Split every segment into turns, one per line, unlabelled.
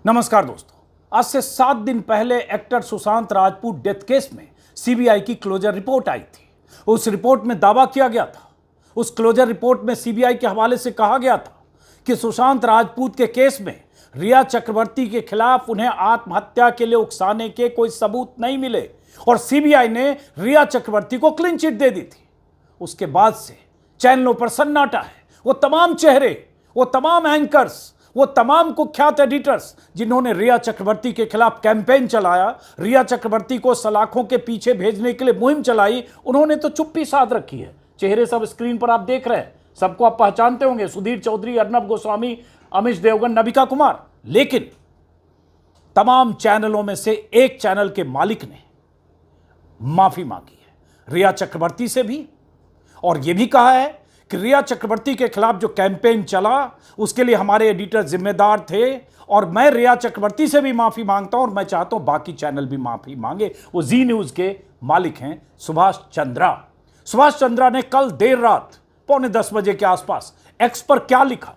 नमस्कार दोस्तों, आज से 7 दिन पहले actor Sushant Rajput death case में सीबीआई की क्लोजर रिपोर्ट आई थी। उस रिपोर्ट में दावा किया गया था, उस क्लोजर रिपोर्ट में सीबीआई के हवाले से कहा गया था कि सुशांत राजपूत के केस में रिया चक्रवर्ती के खिलाफ उन्हें आत्महत्या के लिए उकसाने के कोई सबूत नहीं मिले और सीबीआई ने रिया चक्रवर्ती को क्लीन चिट दे दी थी। उसके बाद से चैनलों पर सन्नाटा है। वो तमाम चेहरे, वो तमाम एंकर्स, वो तमाम कुख्यात एडिटर्स जिन्होंने रिया चक्रवर्ती के खिलाफ कैंपेन चलाया, रिया चक्रवर्ती को सलाखों के पीछे भेजने के लिए मुहिम चलाई, उन्होंने तो चुप्पी साध रखी है। चेहरे सब स्क्रीन पर आप देख रहे हैं, सबको आप पहचानते होंगे, सुधीर चौधरी, अर्नब गोस्वामी, अमिश देवगन, नबिका कुमार। लेकिन तमाम चैनलों में से एक चैनल के मालिक ने माफी मांगी है रिया चक्रवर्ती से भी, और यह भी कहा है कि रिया चक्रवर्ती के खिलाफ जो कैंपेन चला उसके लिए हमारे एडिटर जिम्मेदार थे और मैं रिया चक्रवर्ती से भी माफी मांगता हूं और मैं चाहता हूं बाकी चैनल भी माफी मांगे। वो जी न्यूज के मालिक हैं सुभाष चंद्रा। सुभाष चंद्रा ने कल देर रात 9:45 बजे के आसपास एक्स पर क्या लिखा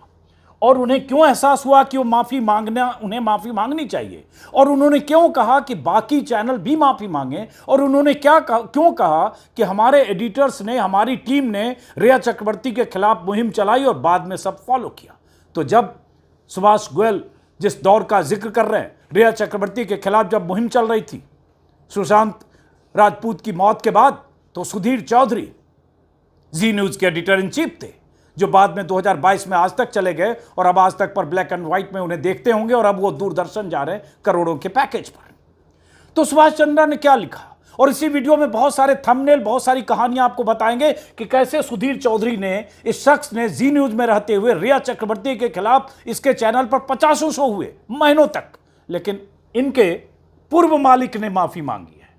और उन्हें क्यों एहसास हुआ कि उन्हें माफी मांगनी चाहिए, और उन्होंने क्यों कहा कि बाकी चैनल भी माफी मांगे, और उन्होंने क्यों कहा कि हमारे एडिटर्स ने, हमारी टीम ने रिया चक्रवर्ती के खिलाफ मुहिम चलाई और बाद में सब फॉलो किया। तो जब सुभाष गोयल जिस दौर का जिक्र कर रहे हैं, रिया चक्रवर्ती के खिलाफ जब मुहिम चल रही थी सुशांत राजपूत की मौत के बाद, तो सुधीर चौधरी जी न्यूज के एडिटर इन चीफ थे, जो बाद में 2022 में आज तक चले गए और अब आज तक पर ब्लैक एंड व्हाइट में उन्हें देखते होंगे और अब वो दूरदर्शन जा रहे हैं करोड़ों के पैकेज पर। तो सुभाष चंद्रा ने क्या लिखा, और इसी वीडियो में बहुत सारे थंबनेल, बहुत सारी कहानियां आपको बताएंगे कि कैसे सुधीर चौधरी ने, इस शख्स ने जी न्यूज में रहते हुए रिया चक्रवर्ती के खिलाफ इसके चैनल पर 50 शो हुए महीनों तक, लेकिन इनके पूर्व मालिक ने माफी मांगी है।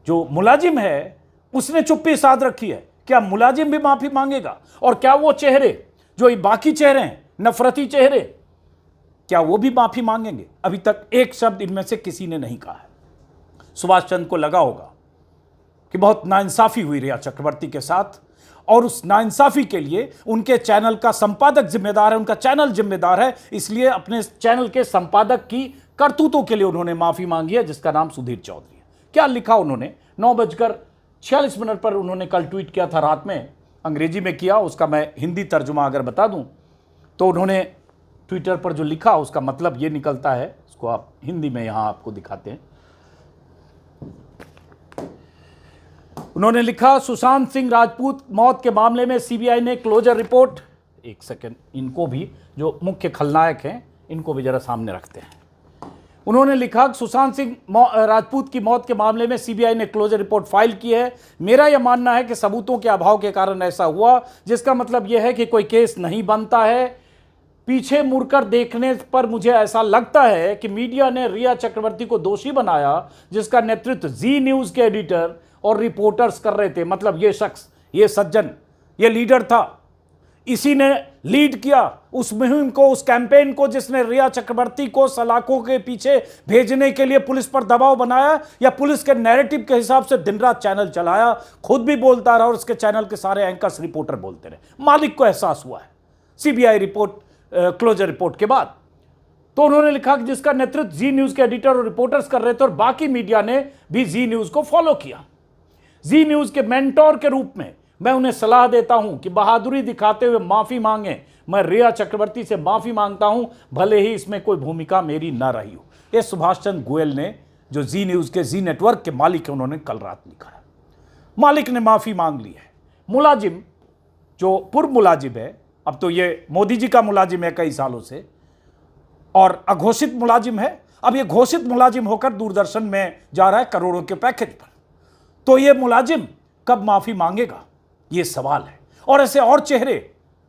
जो मुलाजिम है उसने चुप्पी साध रखी है। क्या मुलाजिम भी माफी मांगेगा? और क्या वो चेहरे जो बाकी चेहरे हैं, नफरती चेहरे, क्या वो भी माफी मांगेंगे? अभी तक एक शब्द इनमें से किसी ने नहीं कहा है। सुभाष चंद्र को लगा होगा कि बहुत नाइंसाफी हुई रिया चक्रवर्ती के साथ, और उस नाइंसाफी के लिए उनके चैनल का संपादक जिम्मेदार है, उनका चैनल जिम्मेदार है, इसलिए अपने चैनल के संपादक की करतूतों के लिए उन्होंने माफी मांगी है, जिसका नाम सुधीर चौधरी है। क्या लिखा उन्होंने? 9:46 पर उन्होंने कल ट्वीट किया था, रात में अंग्रेजी में किया, उसका मैं हिंदी तर्जुमा अगर बता दूं तो उन्होंने ट्विटर पर जो लिखा उसका मतलब ये निकलता है, उसको आप हिंदी में यहां आपको दिखाते हैं। उन्होंने लिखा, सुशांत सिंह राजपूत मौत के मामले में सीबीआई ने क्लोजर रिपोर्ट, एक सेकंड, इनको भी, जो मुख्य खलनायक हैं इनको भी जरा सामने रखते हैं। उन्होंने लिखा, सुशांत सिंह राजपूत की मौत के मामले में सीबीआई ने क्लोजर रिपोर्ट फाइल की है। मेरा यह मानना है कि सबूतों के अभाव के कारण ऐसा हुआ, जिसका मतलब यह है कि कोई केस नहीं बनता है। पीछे मुड़कर देखने पर मुझे ऐसा लगता है कि मीडिया ने रिया चक्रवर्ती को दोषी बनाया, जिसका नेतृत्व जी न्यूज के एडिटर और रिपोर्टर्स कर रहे थे। मतलब ये शख्स, ये सज्जन, ये लीडर था, इसी ने लीड किया उस मुहिम को, उस कैंपेन को, जिसने रिया चक्रवर्ती को सलाखों के पीछे भेजने के लिए पुलिस पर दबाव बनाया या पुलिस के नैरेटिव के हिसाब से दिन रात चैनल चलाया, खुद भी बोलता रहा और उसके चैनल के सारे एंकर्स, रिपोर्टर बोलते रहे। मालिक को एहसास हुआ है सीबीआई रिपोर्ट, क्लोजर रिपोर्ट के बाद। तो उन्होंने लिखा कि जिसका नेतृत्व जी न्यूज के एडिटर और रिपोर्टर्स कर रहे थे और बाकी मीडिया ने भी जी न्यूज को फॉलो किया। जी न्यूज के मेंटोर के रूप में मैं उन्हें सलाह देता हूं कि बहादुरी दिखाते हुए माफी मांगे। मैं रिया चक्रवर्ती से माफी मांगता हूं, भले ही इसमें कोई भूमिका मेरी ना रही हो। यह सुभाष चंद्र गोयल ने, जो जी न्यूज के, जी नेटवर्क के मालिक हैं, उन्होंने कल रात लिखा है। मालिक ने माफी मांग ली है। मुलाजिम, जो पूर्व मुलाजिम है, अब तो ये मोदी जी का मुलाजिम है कई सालों से, और अघोषित मुलाजिम है, अब ये घोषित मुलाजिम होकर दूरदर्शन में जा रहा है करोड़ों के पैकेज पर। तो ये मुलाजिम कब माफी मांगेगा, ये सवाल है। और ऐसे और चेहरे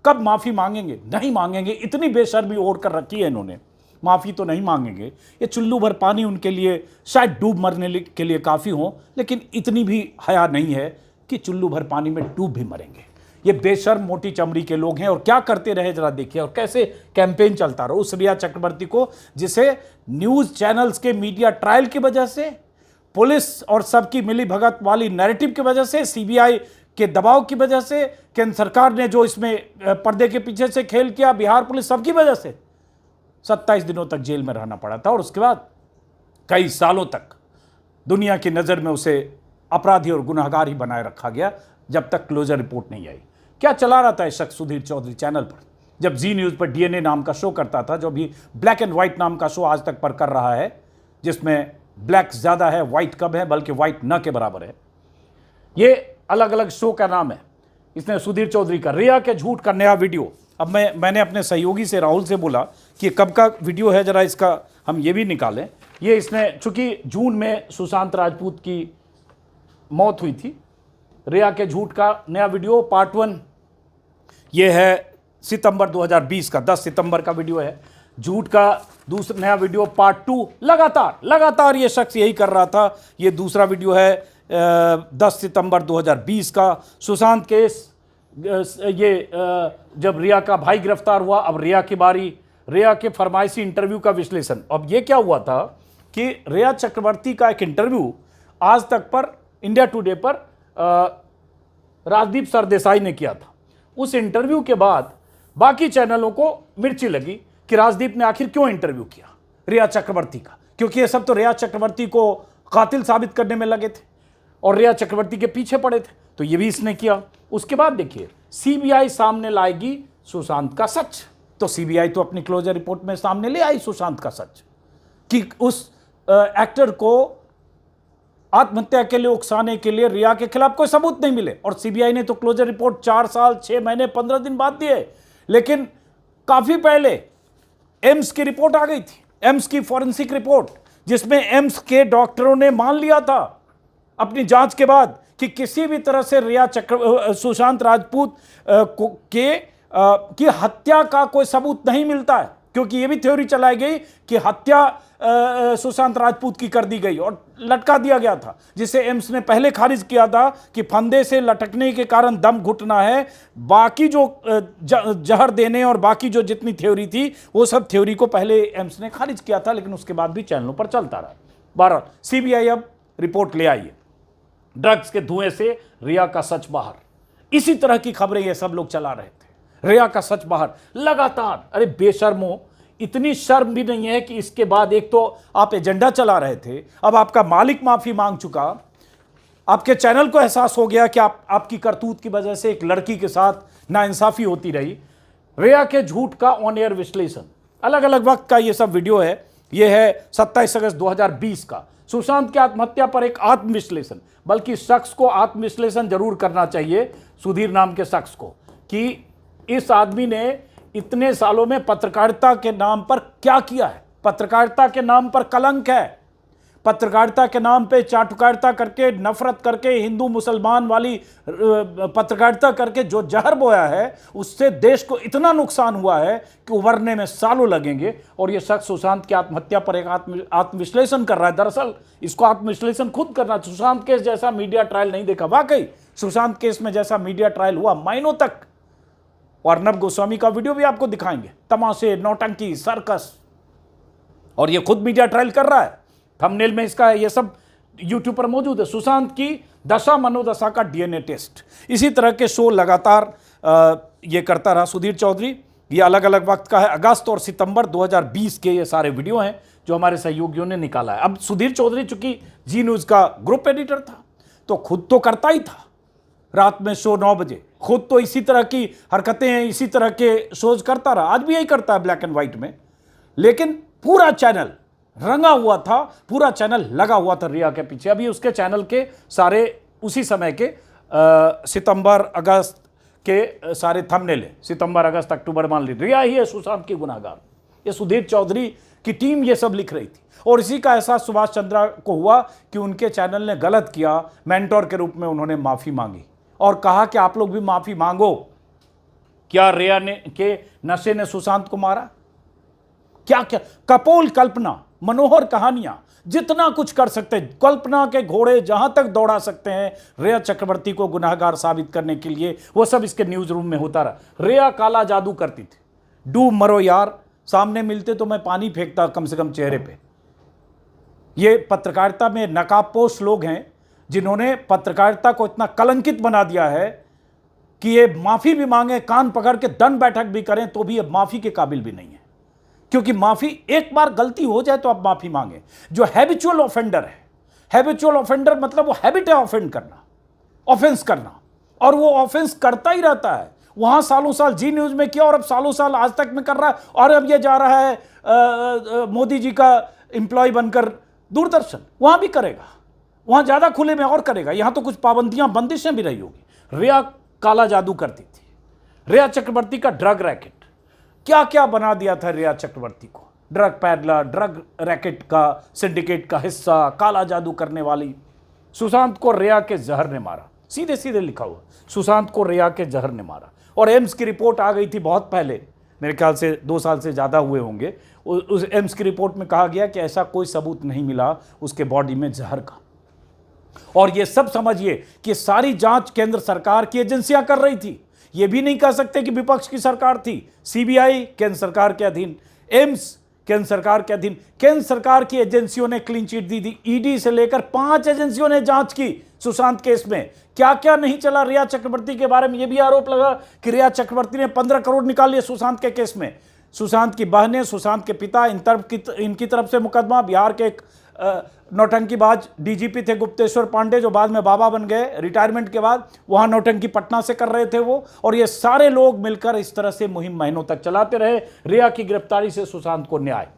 कब माफी मांगेंगे? नहीं मांगेंगे। इतनी बेशर्मी ओढ़ कर रखी है इन्होंने, माफी तो नहीं मांगेंगे। ये चुल्लू भर पानी उनके लिए शायद डूब मरने के लिए काफी हो, लेकिन इतनी भी हया नहीं है कि चुल्लू भर पानी में डूब भी मरेंगे। ये बेशर्म मोटी चमड़ी के लोग हैं। और क्या करते रहे जरा देखिए, और कैसे कैंपेन चलता रहा उस रिया चक्रवर्ती को, जिसे न्यूज चैनल्स के मीडिया ट्रायल की वजह से, पुलिस और सबकी मिली भगत वाली नैरेटिव की वजह से, सीबीआई के दबाव की वजह से, केंद्र सरकार ने जो इसमें पर्दे के पीछे से खेल किया, बिहार पुलिस, सबकी वजह से 27 दिनों तक जेल में रहना पड़ा था और उसके बाद कई सालों तक दुनिया की नज़र में उसे अपराधी और गुनहगार ही बनाए रखा गया जब तक क्लोजर रिपोर्ट नहीं आई। क्या चला रहा था इस शख्स सुधीर चौधरी चैनल पर? जब जी न्यूज़ पर डीएनए नाम का शो करता था, जो भी ब्लैक एंड व्हाइट नाम का शो आज तक पर कर रहा है, जिसमें ब्लैक ज़्यादा है, व्हाइट कम है, बल्कि व्हाइट न के बराबर है। ये अलग अलग शो का नाम है। इसने सुधीर चौधरी का रिया के झूठ का नया वीडियो, अब मैंने अपने सहयोगी से राहुल से बोला कि कब का वीडियो है, ज़रा इसका हम ये भी निकालें। ये इसने, चूंकि जून में सुशांत राजपूत की मौत हुई थी, रिया के झूठ का नया वीडियो पार्ट 1 ये है सितंबर 2020 का, 10 सितंबर का वीडियो है। झूठ का दूसरा नया वीडियो पार्ट 2, लगातार ये शख्स यही कर रहा था। ये दूसरा वीडियो है 10 सितंबर 2020 का, सुशांत केस। ये जब रिया का भाई गिरफ्तार हुआ, अब रिया की बारी, रिया के फरमाइशी इंटरव्यू का विश्लेषण। अब ये क्या हुआ था कि रिया चक्रवर्ती का एक इंटरव्यू आज तक पर इंडिया टुडे पर राजदीप सरदेसाई ने किया था। उस इंटरव्यू के बाद बाकी चैनलों को मिर्ची लगी कि राजदीप ने आखिर क्यों इंटरव्यू किया रिया चक्रवर्ती का, क्योंकि ये सब तो रिया चक्रवर्ती को कातिल साबित करने में लगे थे और रिया चक्रवर्ती के पीछे पड़े थे, तो ये भी इसने किया। उसके बाद देखिए, सीबीआई सामने लाएगी सुशांत का सच, तो सीबीआई तो अपनी क्लोजर रिपोर्ट में सामने ले आई सुशांत का सच कि उस एक्टर को आत्महत्या के लिए उकसाने के लिए रिया के खिलाफ कोई सबूत नहीं मिले। और सीबीआई ने तो क्लोजर रिपोर्ट 4 साल 6 महीने 15 दिन बाद दिए, लेकिन काफी पहले एम्स की रिपोर्ट आ गई थी, एम्स की फॉरेंसिक रिपोर्ट, जिसमें एम्स के डॉक्टरों ने मान लिया था अपनी जांच के बाद कि किसी भी तरह से सुशांत राजपूत की हत्या का कोई सबूत नहीं मिलता है, क्योंकि यह भी थ्योरी चलाई गई कि हत्या सुशांत राजपूत की कर दी गई और लटका दिया गया था, जिसे एम्स ने पहले खारिज किया था कि फंदे से लटकने के कारण दम घुटना है। बाकी जो जहर देने और बाकी जो जितनी थ्योरी थी, वो सब थ्योरी को पहले एम्स ने खारिज किया था, लेकिन उसके बाद भी चैनलों पर चलता रहा। बहरहाल सीबीआई अब रिपोर्ट ले आई है, ड्रग्स के धुएं से रिया का सच बाहर। इसी तरह की खबरें ये सब लोग चला रहे थे, रिया का सच बाहर लगातार। अरे बेशर्मो, इतनी शर्म भी नहीं है कि इसके बाद एक तो आप एजेंडा चला रहे थे, अब आपका मालिक माफी मांग चुका, आपके चैनल को एहसास हो गया कि आपकी करतूत की वजह से एक लड़की के साथ नाइंसाफी होती रही। रिया के झूठ का ऑन एयर विश्लेषण, अलग अलग वक्त का ये सब वीडियो है। ये है 27 अगस्त 2020 का, सुशांत की आत्महत्या पर एक आत्मविश्लेषण, बल्कि शख्स को आत्मविश्लेषण जरूर करना चाहिए, सुधीर नाम के शख्स को, कि इस आदमी ने इतने सालों में पत्रकारिता के नाम पर क्या किया है। पत्रकारिता के नाम पर कलंक है, पत्रकारिता के नाम पे चाटुकारिता करके, नफरत करके, हिंदू मुसलमान वाली पत्रकारिता करके जो जहर बोया है, उससे देश को इतना नुकसान हुआ है कि उभरने में सालों लगेंगे। और ये शख्स सुशांत की आत्महत्या पर एक आत्मविश्लेषण कर रहा है। दरअसल इसको आत्मविश्लेषण खुद करना, सुशांत केस जैसा मीडिया ट्रायल नहीं देखा। वाकई सुशांत केस में जैसा मीडिया ट्रायल हुआ महीनों तक, और अर्नब गोस्वामी का वीडियो भी आपको दिखाएंगे, तमाशे, नौटंकी, सर्कस, और ये खुद मीडिया ट्रायल कर रहा है। थंबनेल में इसका ये सब यूट्यूब पर मौजूद है, सुशांत की दशा मनोदशा का डीएनए टेस्ट। इसी तरह के शो लगातार ये करता रहा सुधीर चौधरी। ये अलग अलग वक्त का है, अगस्त और सितंबर 2020 के ये सारे वीडियो हैं जो हमारे सहयोगियों ने निकाला है। अब सुधीर चौधरी चूंकि जी न्यूज़ का ग्रुप एडिटर था, तो खुद तो करता ही था रात में शो 9 बजे, खुद तो इसी तरह की हरकतें, इसी तरह के शोज करता रहा, आज भी यही करता है ब्लैक एंड व्हाइट में। लेकिन पूरा चैनल रंगा हुआ था, पूरा चैनल लगा हुआ था रिया के पीछे। अभी उसके चैनल के सारे उसी समय के सितंबर अगस्त के सारे थंबनेल है, सितंबर अगस्त अक्टूबर मान ली, रिया ही है सुशांत की गुनाहगार। ये सुधीर चौधरी की टीम ये सब लिख रही थी, और इसी का एहसास सुभाष चंद्रा को हुआ कि उनके चैनल ने गलत किया। मेंटोर के रूप में उन्होंने माफी मांगी और कहा कि आप लोग भी माफी मांगो। क्या रिया ने के नशे ने सुशांत को मारा? क्या क्या कपोल कल्पना, मनोहर कहानियां, जितना कुछ कर सकते हैं, कल्पना के घोड़े जहां तक दौड़ा सकते हैं रिया चक्रवर्ती को गुनाहगार साबित करने के लिए, वो सब इसके न्यूज रूम में होता रहा। रिया काला जादू करती थी, डूब मरो यार, सामने मिलते तो मैं पानी फेंकता कम से कम चेहरे पे। ये पत्रकारिता में नकाबपोश लोग हैं जिन्होंने पत्रकारिता को इतना कलंकित बना दिया है कि ये माफी भी मांगे, कान पकड़ के दंड बैठक भी करें, तो भी अब माफी के काबिल भी नहीं है। क्योंकि माफी, एक बार गलती हो जाए तो आप माफी मांगे। जो हैबिचुअल ऑफेंडर है, हैबिचुअल ऑफेंडर मतलब वो हैबिट है ऑफेंड करना, ऑफेंस करना, और वो ऑफेंस करता ही रहता है। वहां सालों साल जी न्यूज में किया और अब सालों साल आज तक में कर रहा है, और अब ये जा रहा है मोदी जी का एम्प्लॉय बनकर दूरदर्शन, वहां भी करेगा, वहां ज्यादा खुले में और करेगा। यहां तो कुछ पाबंदियां, बंदिशें भी रही होगी। रिया काला जादू करती थी, रिया चक्रवर्ती का ड्रग रैकेट, क्या क्या बना दिया था रिया चक्रवर्ती को, ड्रग पैडलर, ड्रग रैकेट का सिंडिकेट का हिस्सा, काला जादू करने वाली। सुशांत को रिया के जहर ने मारा, सीधे सीधे लिखा हुआ, सुशांत को रिया के जहर ने मारा। और एम्स की रिपोर्ट आ गई थी बहुत पहले, मेरे ख्याल से 2 साल से ज़्यादा हुए होंगे। उस एम्स की रिपोर्ट में कहा गया कि ऐसा कोई सबूत नहीं मिला उसके बॉडी में जहर का। और ये सब समझिए कि सारी जांच केंद्र सरकार की एजेंसियां कर रही थी। ये भी नहीं कह सकते कि विपक्ष की सरकार थी। सीबीआई केंद्र सरकार के अधीन, एम्स केंद्र सरकार के अधीन, केंद्र सरकार की एजेंसियों ने क्लीन चिट दी थी। ईडी से लेकर 5 एजेंसियों ने जांच की सुशांत केस में। क्या क्या नहीं चला रिया चक्रवर्ती के बारे में। यह भी आरोप लगा कि रिया चक्रवर्ती ने 15 करोड़ निकाल लिए सुशांत के केस में। सुशांत की बहनें, सुशांत के पिता, इनकी तरफ से मुकदमा। बिहार के एक नौटंकीबाज डीजीपी थे गुप्तेश्वर पांडे, जो बाद में बाबा बन गए रिटायरमेंट के बाद, वहां नौटंकी पटना से कर रहे थे वो। और ये सारे लोग मिलकर इस तरह से मुहिम महीनों तक चलाते रहे। रिया की गिरफ्तारी से सुशांत को न्याय।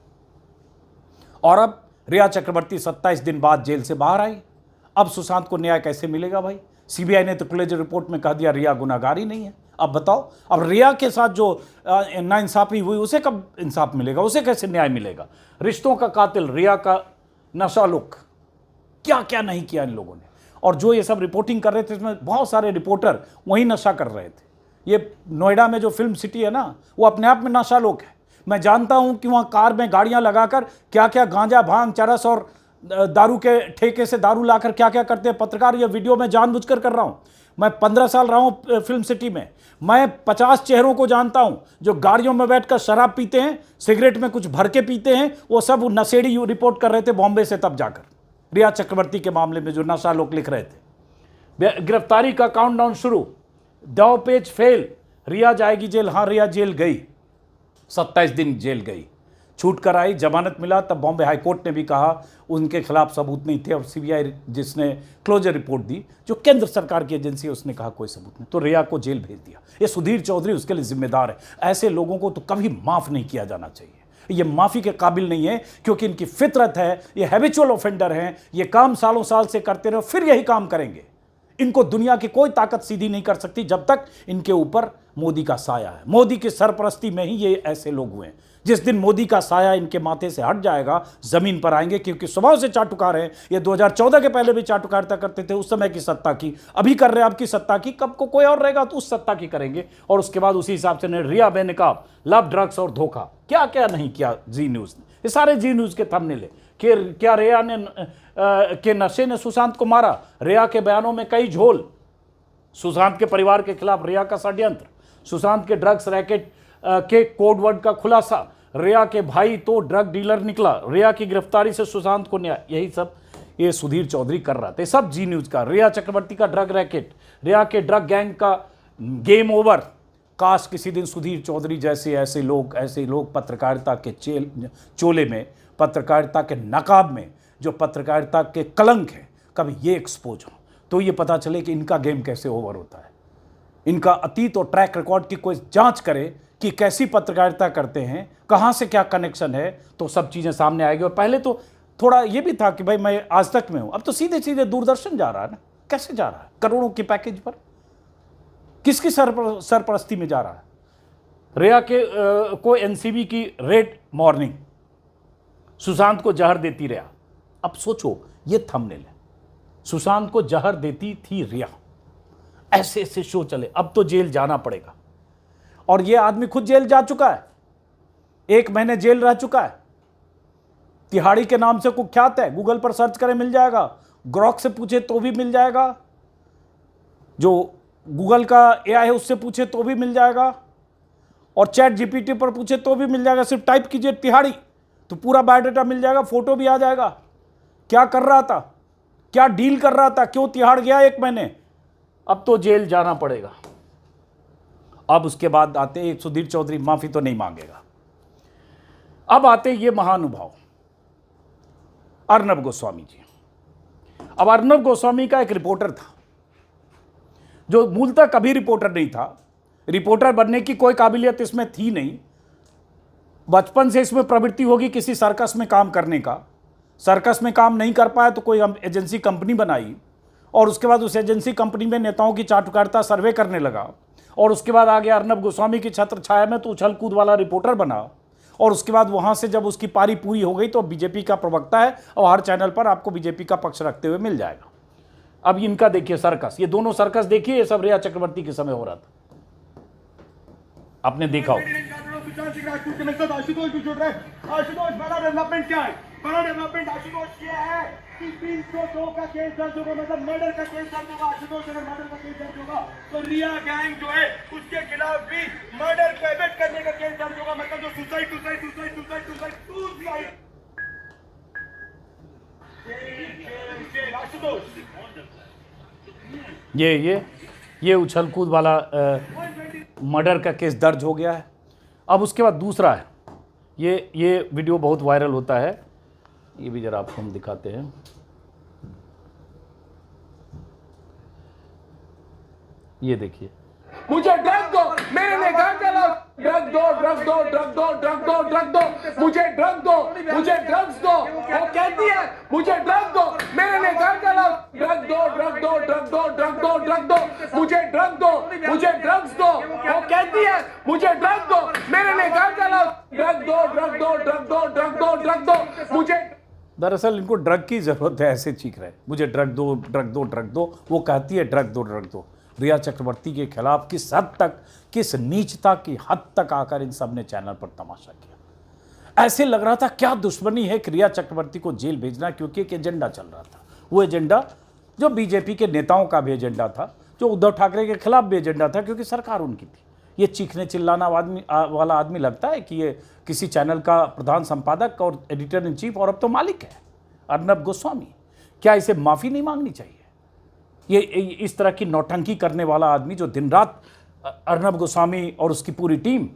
और अब रिया चक्रवर्ती 27 दिन बाद जेल से बाहर आई। अब सुशांत को न्याय कैसे मिलेगा भाई? सीबीआई ने तो क्लोजर रिपोर्ट में कह दिया रिया गुनाहगार ही नहीं है। अब बताओ, अब रिया के साथ जो नाइंसाफी हुई उसे कब इंसाफ मिलेगा, उसे कैसे न्याय मिलेगा? रिश्तों का कातिल रिया का नशा लुक, क्या क्या नहीं किया इन लोगों ने। और जो ये सब रिपोर्टिंग कर रहे थे, इसमें बहुत सारे रिपोर्टर वही नशा कर रहे थे। ये नोएडा में जो फिल्म सिटी है ना, वो अपने आप में नशा लोक है। मैं जानता हूं कि वहां कार में गाड़ियां लगाकर क्या क्या गांजा, भांग, चरस और दारू के ठेके से दारू लाकर क्या क्या करते हैं पत्रकार। ये वीडियो मैं जानबूझकर कर रहा हूं। मैं 15 साल रहा हूं फिल्म सिटी में। मैं 50 चेहरों को जानता हूं जो गाड़ियों में बैठकर शराब पीते हैं, सिगरेट में कुछ भर के पीते हैं। वो सब नशेड़ी रिपोर्ट कर रहे थे बॉम्बे से तब जाकर, रिया चक्रवर्ती के मामले में जो नशा लोग लिख रहे थे। गिरफ्तारी का काउंटडाउन शुरू, दाव पेच फेल, रिया जाएगी जेल। हाँ, रिया जेल गई, 27 दिन जेल गई, छूट कर आई, जमानत मिला। तब बॉम्बे हाईकोर्ट ने भी कहा उनके खिलाफ सबूत नहीं थे। और सीबीआई जिसने क्लोजर रिपोर्ट दी, जो केंद्र सरकार की एजेंसी है, उसने कहा कोई सबूत नहीं, तो रिया को जेल भेज दिया। ये सुधीर चौधरी उसके लिए जिम्मेदार है। ऐसे लोगों को तो कभी माफ नहीं किया जाना चाहिए। ये माफी के काबिल नहीं है, क्योंकि इनकी फितरत है, ये हैबिचुअल ऑफेंडर हैं। ये काम सालों साल से करते रहे, फिर यही काम करेंगे। इनको दुनिया की कोई ताकत सीधी नहीं कर सकती जब तक इनके ऊपर मोदी का साया है। मोदी की सरपरस्ती में ही ये ऐसे लोग हुए हैं। जिस दिन मोदी का साया इनके माथे से हट जाएगा, जमीन पर आएंगे। क्योंकि स्वभाव से चाटुकार हैं ये। 2014 के पहले भी चाटुकारिता करते थे, उस समय की सत्ता की। अभी कर रहे हैं आपकी सत्ता की, कब को कोई और रहेगा तो उस सत्ता की करेंगे। और उसके बाद उसी हिसाब से ने रिया बेनकाब, लव, ड्रग्स और धोखा, क्या क्या नहीं किया जी न्यूज ने। ये सारे जी न्यूज के थंबनेल कि क्या रिया ने के नशे ने सुशांत को मारा। रिया के बयानों में कई झोल, सुशांत के परिवार के खिलाफ रिया का षड्यंत्र, सुशांत के ड्रग्स रैकेट के कोडवर्ड का खुलासा, रिया के भाई तो ड्रग डीलर निकला, रिया की गिरफ्तारी से सुशांत को न्याय। यही सब ये सुधीर चौधरी कर रहा था, सब जी न्यूज का। रिया चक्रवर्ती का ड्रग रैकेट, रिया के ड्रग गैंग का गेम ओवर। काश किसी दिन सुधीर चौधरी जैसे ऐसे लोग पत्रकारिता के चोले में, पत्रकारिता के नकाब में, जो पत्रकारिता के कलंक है, कभी ये एक्सपोज हो, तो ये पता चले कि इनका गेम कैसे ओवर होता है। इनका अतीत और ट्रैक रिकॉर्ड की कोई जांच करे कि कैसी पत्रकारिता करते हैं, कहां से क्या कनेक्शन है, तो सब चीजें सामने आएगी। और पहले तो थोड़ा ये भी था कि भाई मैं आज तक में हूं, अब तो सीधे सीधे दूरदर्शन जा रहा है ना। कैसे जा रहा है? करोड़ों के पैकेज पर, किसकी सरपरस्ती में जा रहा है? रिया के को एनसीबी की रेड मॉर्निंग, सुशांत को जहर देती रिया। अब सोचो, ये थंबनेल है, सुशांत को जहर देती थी रिया। ऐसे ऐसे शो चले। अब तो जेल जाना पड़ेगा। और ये आदमी खुद जेल जा चुका है, 1 महीने जेल रह चुका है। तिहाड़ी के नाम से कुख्यात है, गूगल पर सर्च करें मिल जाएगा, ग्रॉक से पूछे तो भी मिल जाएगा, जो गूगल का एआई है उससे पूछे तो भी मिल जाएगा, और चैट जीपीटी पर पूछे तो भी मिल जाएगा। सिर्फ टाइप कीजिए तिहाड़ी तो पूरा बायोडाटा मिल जाएगा, फोटो भी आ जाएगा। क्या कर रहा था, क्या डील कर रहा था, क्यों तिहाड़ गया 1 महीने। अब तो जेल जाना पड़ेगा। अब उसके बाद आते हैं सुधीर चौधरी माफी तो नहीं मांगेगा। अब आते ये महानुभाव अर्नब गोस्वामी जी। अब अर्नब गोस्वामी का एक रिपोर्टर था जो मूलतः कभी रिपोर्टर नहीं था, रिपोर्टर बनने की कोई काबिलियत इसमें थी नहीं, बचपन से इसमें प्रवृत्ति होगी किसी सर्कस में काम करने का। सर्कस में काम नहीं कर पाया तो कोई एजेंसी कंपनी बनाई और उसके बाद उस एजेंसी कंपनी में नेताओं की चाटुकारिता सर्वे करने लगा और उसके बाद आ गया अर्नब गोस्वामी की छत्र छाया में तो उछल कूद वाला रिपोर्टर बना और उसके बाद वहां से जब उसकी पारी पूरी हो गई तो बीजेपी का प्रवक्ता है और हर चैनल पर आपको बीजेपी का पक्ष रखते हुए मिल जाएगा। अब इनका देखिए सर्कस, ये दोनों सर्कस देखिए, ये सब रिया चक्रवर्ती के समय हो रहा था, आपने देखा होगा।
आशुतोष बड़ा डेवलपमेंट क्या है? बड़ा डेवलपमेंट आशुतोष ये है कि 302 का केस दर्ज होगा, मतलब मर्डर का केस दर्ज होगा। आशुतोष अगर मर्डर का केस दर्ज होगा तो रिया गैंग जो है उसके खिलाफ भी मर्डर कमिट करने का केस दर्ज होगा, मतलब जो सुसाइड आशुतोष
ये उछल कूद वाला मर्डर का केस दर्ज हो गया है। अब उसके बाद दूसरा है, ये वीडियो बहुत वायरल होता है, ये भी जरा आपको हम दिखाते हैं। ये देखिए,
मुझे ड्रग दो, मेरे लिए घर चलाओ, ड्रग दो, ड्रग दो, ड्रग दो, ड्रग दो, ड्रग दो, मुझे ड्रग दो, मुझे ड्रग्स दो। वो कहती है मुझे ड्रग दो, मेरे लिए घर चलाओ, ड्रग दो, ड्रग दो, ड्रग दो, ड्रग दो, ड्रग दो, मुझे ड्रग दो, मुझे ड्रग्स दो। वो कहती है मुझे ड्रग दो, मेरे लिए घर चलाओ, ड्रग दो, ड्रग दो, ड्रग दो, ड्रग दो, ड्रग दो, मुझे।
दरअसल इनको ड्रग की जरूरत है, ऐसे चीख रहे मुझे ड्रग दो, ड्रग दो, ड्रग दो। वो कहती है ड्रग दो, ड्रग दो। रिया चक्रवर्ती के खिलाफ किस हद तक, किस नीचता की हद तक आकर इन सब ने चैनल पर तमाशा किया। ऐसे लग रहा था क्या दुश्मनी है कि रिया चक्रवर्ती को जेल भेजना, क्योंकि एक एजेंडा चल रहा था। वो एजेंडा जो बीजेपी के नेताओं का भी एजेंडा था, जो उद्धव ठाकरे के खिलाफ भी एजेंडा था, क्योंकि सरकार उनकी थी। ये चीखने चिल्लाना वाला आदमी लगता है कि ये किसी चैनल का प्रधान संपादक और एडिटर इन चीफ और अब तो मालिक है अर्नब गोस्वामी। क्या इसे माफ़ी नहीं मांगनी चाहिए? ये इस तरह की नौटंकी करने वाला आदमी जो दिन रात अर्नब गोस्वामी और उसकी पूरी टीम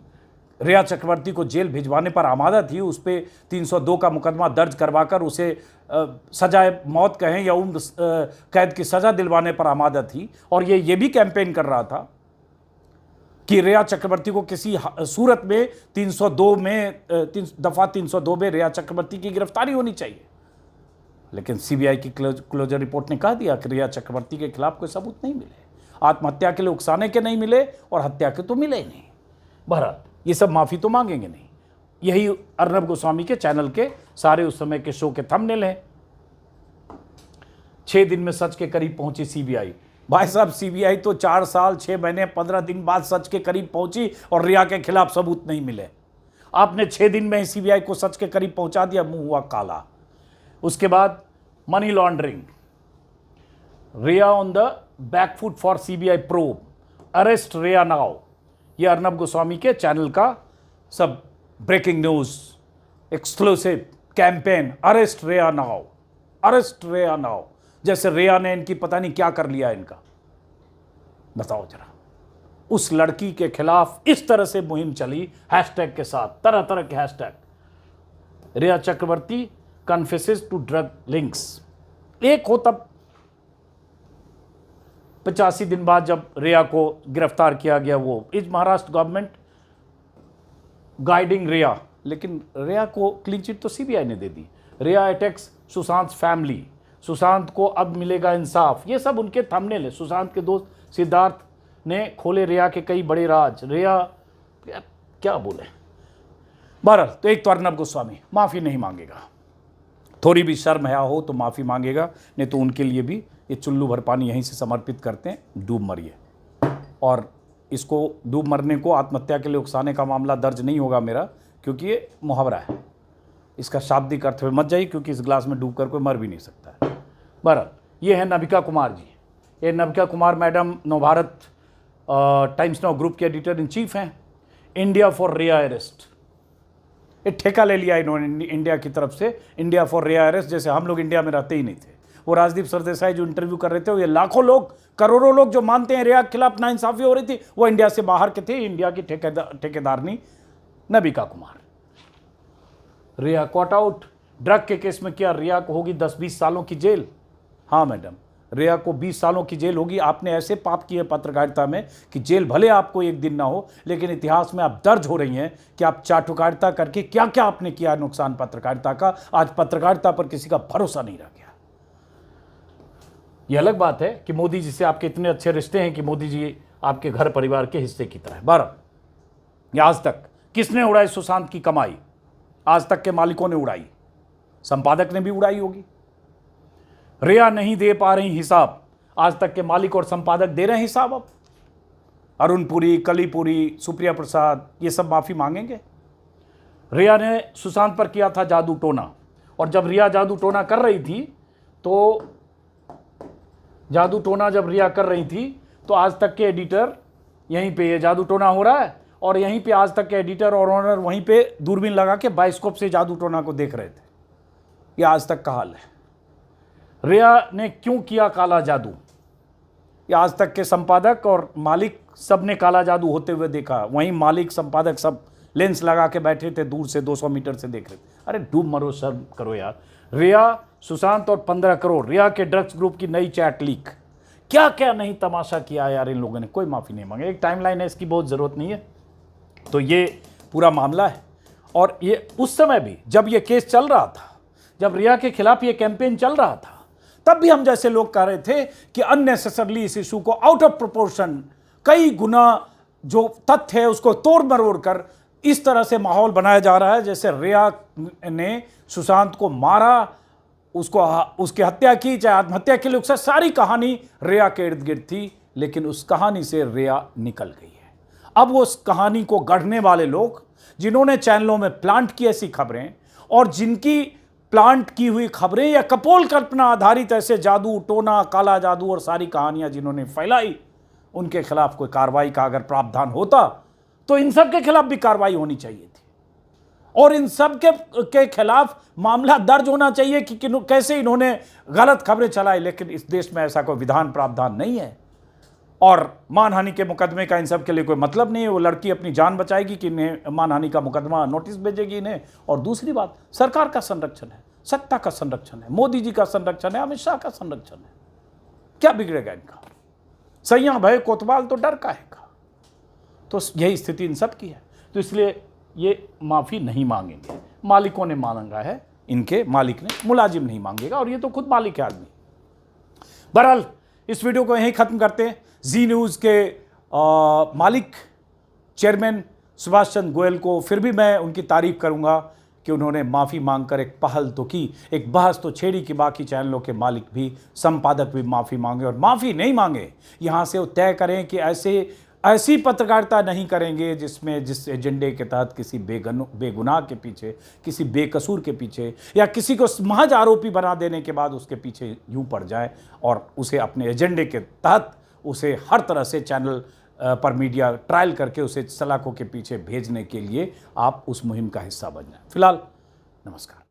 रिया चक्रवर्ती को जेल भिजवाने पर आमादा थी, उस पर 302 का मुकदमा दर्ज करवाकर उसे सजाए मौत कहें या उम्र कैद की सज़ा दिलवाने पर आमादा थी। और ये भी कैंपेन कर रहा था कि रिया चक्रवर्ती को किसी सूरत में 302 में दफ़ा 302 में रिया चक्रवर्ती की गिरफ्तारी होनी चाहिए। लेकिन सीबीआई की क्लोजर रिपोर्ट ने कह दिया कि रिया चक्रवर्ती के खिलाफ कोई सबूत नहीं मिले, आत्महत्या के लिए उकसाने के नहीं मिले और हत्या के तो मिले ही नहीं। बहरहाल ये सब माफ़ी तो मांगेंगे नहीं। यही अर्नब गोस्वामी के चैनल के सारे उस समय के शो के थंबनेल हैं। 6 दिन में सच के करीब पहुंची सीबीआई। भाई साहब, सीबीआई तो 4 साल 6 महीने 15 दिन बाद सच के करीब पहुंची और रिया के खिलाफ सबूत नहीं मिले। आपने 6 दिन में ही सीबीआई को सच के करीब पहुंचा दिया, मुंह हुआ काला। उसके बाद money laundering, Rhea on the backfoot for CBI probe, arrest Rhea now. ये अर्नब गोस्वामी के चैनल का सब breaking news, exclusive campaign, arrest Rhea now, arrest Rhea now. जैसे रिया ने इनकी पता नहीं क्या कर लिया इनका। बताओ जरा, उस लड़की के खिलाफ इस तरह से मुहिम चली हैशटैग के साथ, तरह तरह के hashtag. Rhea Chakraborty confesses to drug links. एक हो तब 85 दिन बाद जब रिया को गिरफ्तार किया गया, वो इज महाराष्ट्र गवर्नमेंट गाइडिंग रिया, लेकिन रिया को क्लीन चिट तो सीबीआई ने दे दी। रिया अटैक्स सुशांत फैमिली, सुशांत को अब मिलेगा इंसाफ। ये सब उनके थंबनेल है। सुशांत के दोस्त सिद्धार्थ ने खोले रिया के कई बड़े राज। रिया क्या बोले। बहरहाल तो एक तो अर्नब गोस्वामी माफ़ी नहीं मांगेगा, थोड़ी भी शर्म हया हो तो माफ़ी मांगेगा, नहीं तो उनके लिए भी ये चुल्लू भर पानी यहीं से समर्पित करते हैं, डूब मरिए। और इसको डूब मरने को आत्महत्या के लिए उकसाने का मामला दर्ज नहीं होगा मेरा, क्योंकि ये मुहावरा है। इसका शाब्दिक अर्थ में मत जाइए, क्योंकि इस ग्लास में डूब कर कोई मर भी नहीं सकता है। बहरहाल ये है नविका कुमार जी। ये Navika Kumar madam Navbharat times now group के एडिटर इन चीफ हैं। इंडिया फॉर रिया अरेस्ट, ये ठेका ले लिया इन्होंने इंडिया की तरफ से, इंडिया फॉर रिया अरेस्ट, जैसे हम लोग इंडिया में रहते ही नहीं थे। वो राजदीप सरदेसाई जो इंटरव्यू कर रहे थे, ये लाखों लोग, करोड़ों लोग जो मानते हैं रिया के खिलाफ नाइंसाफी हो रही थी, वो इंडिया से बाहर के थे। इंडिया की ठेकेदारनी नविका कुमार। रिया कॉट आउट। ड्रग के केस में क्या रिया को होगी 10-20 सालों की जेल? हाँ मैडम, रिया को 20 सालों की जेल होगी। आपने ऐसे पाप किए पत्रकारिता में कि जेल भले आपको एक दिन ना हो, लेकिन इतिहास में आप दर्ज हो रही हैं कि आप चाटुकारिता करके क्या क्या आपने किया नुकसान पत्रकारिता का। आज पत्रकारिता पर किसी का भरोसा नहीं रह गया। यह अलग बात है कि मोदी जी से आपके इतने अच्छे रिश्ते हैं कि मोदी जी आपके घर परिवार के हिस्से की तरह। बहरहाल आज तक किसने उड़ाई सुशांत की कमाई? आज तक के मालिकों ने उड़ाई, संपादक ने भी उड़ाई होगी। रिया नहीं दे पा रही हिसाब, आज तक के मालिक और संपादक दे रहे हैं हिसाब। अब अरुण पुरी, कली पुरी, सुप्रिया प्रसाद, ये सब माफी मांगेंगे। रिया ने सुशांत पर किया था जादू टोना, और जब रिया जादू टोना कर रही थी तो आज तक के एडिटर यहीं पे ये जादू टोना हो रहा है, और यहीं पे आज तक के एडिटर और ऑनर वहीं पे दूरबीन लगा के बाइस्कोप से जादू टोना को देख रहे थे। ये आज तक का हाल है। रिया ने क्यों किया काला जादू? ये आज तक के संपादक और मालिक सब ने काला जादू होते हुए देखा। वहीं मालिक संपादक सब लेंस लगा के बैठे थे, दूर से 200 मीटर से देख रहे थे। अरे डूब मरो, शर्म करो यार। रिया, सुशांत और 15 करोड़, रिया के ड्रग्स ग्रुप की नई चैट लीक, क्या क्या नहीं तमाशा किया यार इन लोगों ने। कोई माफ़ी नहीं मांगे। एक टाइमलाइन है, इसकी बहुत ज़रूरत नहीं है। तो ये पूरा मामला है। और ये उस समय भी जब ये केस चल रहा था, जब रिया के खिलाफ ये कैंपेन चल रहा था, तब भी हम जैसे लोग कह रहे थे कि अननेसेसरली इस इशू को आउट ऑफ प्रोपोर्शन कई गुना जो तथ्य है उसको तोड़ मरोड़ कर इस तरह से माहौल बनाया जा रहा है जैसे रिया ने सुशांत को मारा, उसकी हत्या की, चाहे आत्महत्या के लिए, उससे सारी कहानी रिया के इर्द गिर्द थी। लेकिन उस कहानी से रिया निकल गई है। अब वो उस कहानी को गढ़ने वाले लोग, जिन्होंने चैनलों में प्लांट की ऐसी खबरें, और जिनकी प्लांट की हुई खबरें या कपोल कल्पना आधारित ऐसे जादू टोना, काला जादू और सारी कहानियां जिन्होंने फैलाई, उनके खिलाफ कोई कार्रवाई का अगर प्रावधान होता तो इन सब के खिलाफ भी कार्रवाई होनी चाहिए थी, और इन सब के खिलाफ मामला दर्ज होना चाहिए कि कैसे इन्होंने गलत खबरें चलाई। लेकिन इस देश में ऐसा कोई विधान प्रावधान नहीं है, और मानहानि के मुकदमे का इन सब के लिए कोई मतलब नहीं है। वो लड़की अपनी जान बचाएगी कि इन्हें मानहानि का मुकदमा नोटिस भेजेगी इन्हें। और दूसरी बात, सरकार का संरक्षण है, सत्ता का संरक्षण है, मोदी जी का संरक्षण है, अमित शाह का संरक्षण है। क्या बिगड़ेगा इनका? सैया भय कोतवाल तो डर काहेगा। तो यही स्थिति इन सब की है। तो इसलिए ये माफ़ी नहीं मांगेंगे। मालिकों ने मांगा है, इनके मालिक ने, मुलाजिम नहीं मांगेगा, और ये तो खुद मालिक है आदमी। बहरहाल इस वीडियो को यहीं ख़त्म करते हैं। जी न्यूज़ के मालिक चेयरमैन सुभाष चंद्र गोयल को फिर भी मैं उनकी तारीफ करूंगा कि उन्होंने माफ़ी मांगकर एक पहल तो की, एक बहस तो छेड़ी कि बाकी चैनलों के मालिक भी, संपादक भी माफ़ी मांगे, और माफ़ी नहीं मांगे यहाँ से वो तय करें कि ऐसी पत्रकारिता नहीं करेंगे जिस एजेंडे के तहत किसी बेगुनाह के पीछे, किसी बेकसूर के पीछे, या किसी को महज आरोपी बना देने के बाद उसके पीछे यूं पड़ जाए, और उसे अपने एजेंडे के तहत उसे हर तरह से चैनल पर मीडिया ट्रायल करके उसे सलाखों के पीछे भेजने के लिए आप उस मुहिम का हिस्सा बन जाए। फिलहाल नमस्कार।